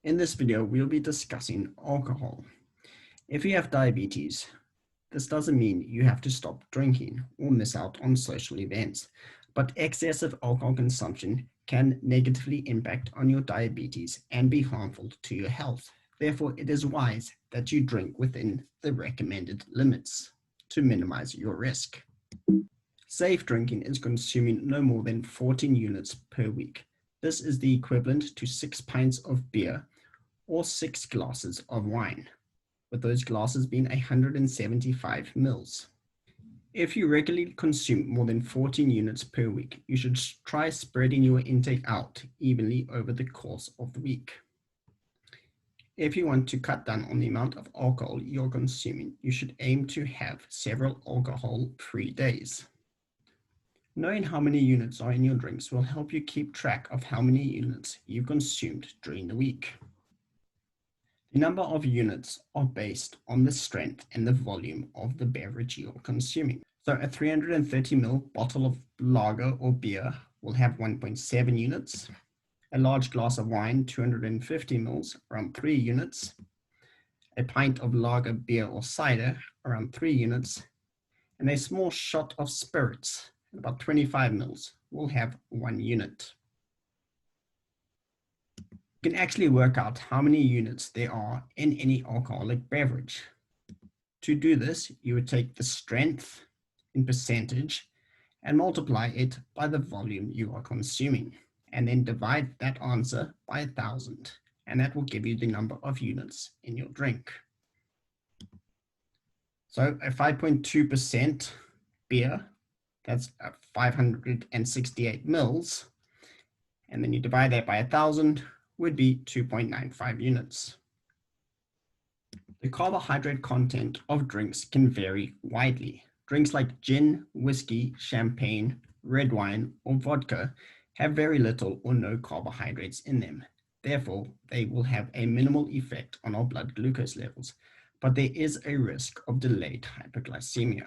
In this video, we'll be discussing alcohol. If you have diabetes, this doesn't mean you have to stop drinking or miss out on social events, but excessive alcohol consumption can negatively impact on your diabetes and be harmful to your health. Therefore, it is wise that you drink within the recommended limits to minimize your risk. Safe drinking is consuming no more than 14 units per week. This is the equivalent to 6 pints of beer or 6 glasses of wine, with those glasses being 175 mils. If you regularly consume more than 14 units per week, you should try spreading your intake out evenly over the course of the week. If you want to cut down on the amount of alcohol you're consuming, you should aim to have several alcohol-free days. Knowing how many units are in your drinks will help you keep track of how many units you've consumed during the week. The number of units are based on the strength and the volume of the beverage you're consuming. So a 330 ml bottle of lager or beer will have 1.7 units. A large glass of wine, 250 mils, around 3 units. A pint of lager, beer or cider, around 3 units. And a small shot of spirits, about 25 mils, will have 1 unit. You can actually work out how many units there are in any alcoholic beverage. To do this, you would take the strength in percentage and multiply it by the volume you are consuming, and then divide that answer by 1,000, and that will give you the number of units in your drink. So a 5.2% beer, that's 568 mils, and then you divide that by 1,000, would be 2.95 units. The carbohydrate content of drinks can vary widely. Drinks like gin, whiskey, champagne, red wine, or vodka have very little or no carbohydrates in them. Therefore, they will have a minimal effect on our blood glucose levels, but there is a risk of delayed hypoglycemia.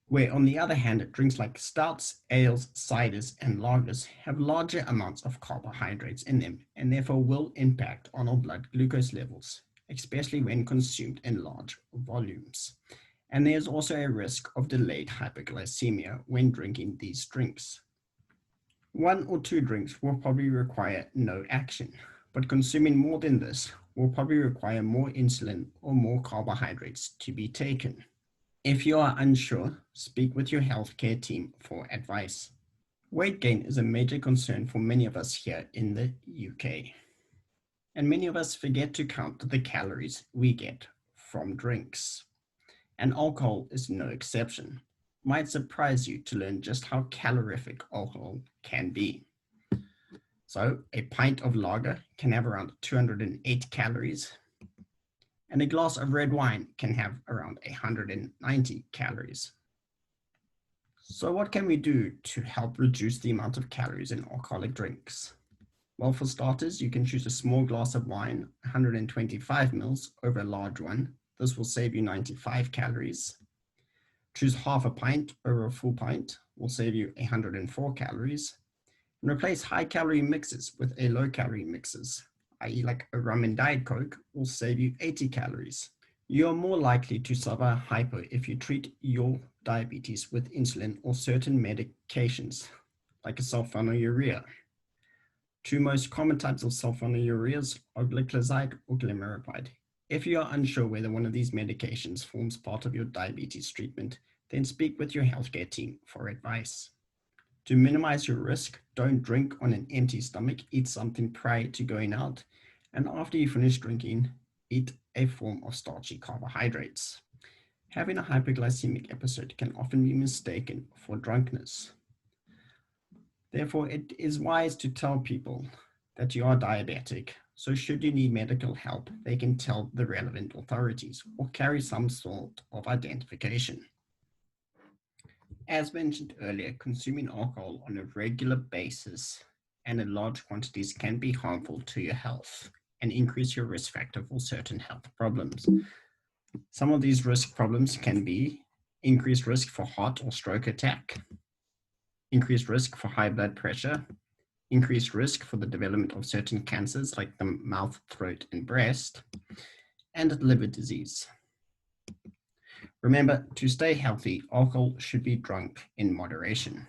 Where on the other hand, drinks like stouts, ales, ciders, and lagers have larger amounts of carbohydrates in them and therefore will impact on our blood glucose levels, especially when consumed in large volumes. And there's also a risk of delayed hypoglycemia when drinking these drinks. 1 or 2 drinks will probably require no action, but consuming more than this will probably require more insulin or more carbohydrates to be taken. If you are unsure, speak with your healthcare team for advice. Weight gain is a major concern for many of us here in the UK. And many of us forget to count the calories we get from drinks. And alcohol is no exception. It might surprise you to learn just how calorific alcohol can be. So a pint of lager can have around 208 calories. And a glass of red wine can have around 190 calories. So what can we do to help reduce the amount of calories in alcoholic drinks? Well, for starters, you can choose a small glass of wine, 125 mils, over a large one. This will save you 95 calories. Choose half a pint over a full pint, will save you 104 calories. And replace high-calorie mixes with a low-calorie mixes, i.e. like a rum and diet Coke, will save you 80 calories. You are more likely to suffer hypo if you treat your diabetes with insulin or certain medications, like a sulfonylurea. 2 most common types of sulfonylureas are gliclazide or glimepiride. If you are unsure whether one of these medications forms part of your diabetes treatment, then speak with your healthcare team for advice. To minimize your risk, don't drink on an empty stomach, eat something prior to going out, and after you finish drinking, eat a form of starchy carbohydrates. Having a hypoglycemic episode can often be mistaken for drunkenness. Therefore, it is wise to tell people that you are diabetic, so should you need medical help, they can tell the relevant authorities or carry some sort of identification. As mentioned earlier, consuming alcohol on a regular basis and in large quantities can be harmful to your health and increase your risk factor for certain health problems. Some of these risk problems can be increased risk for heart or stroke attack, increased risk for high blood pressure, increased risk for the development of certain cancers like the mouth, throat, and breast, and liver disease. Remember, to stay healthy, alcohol should be drunk in moderation.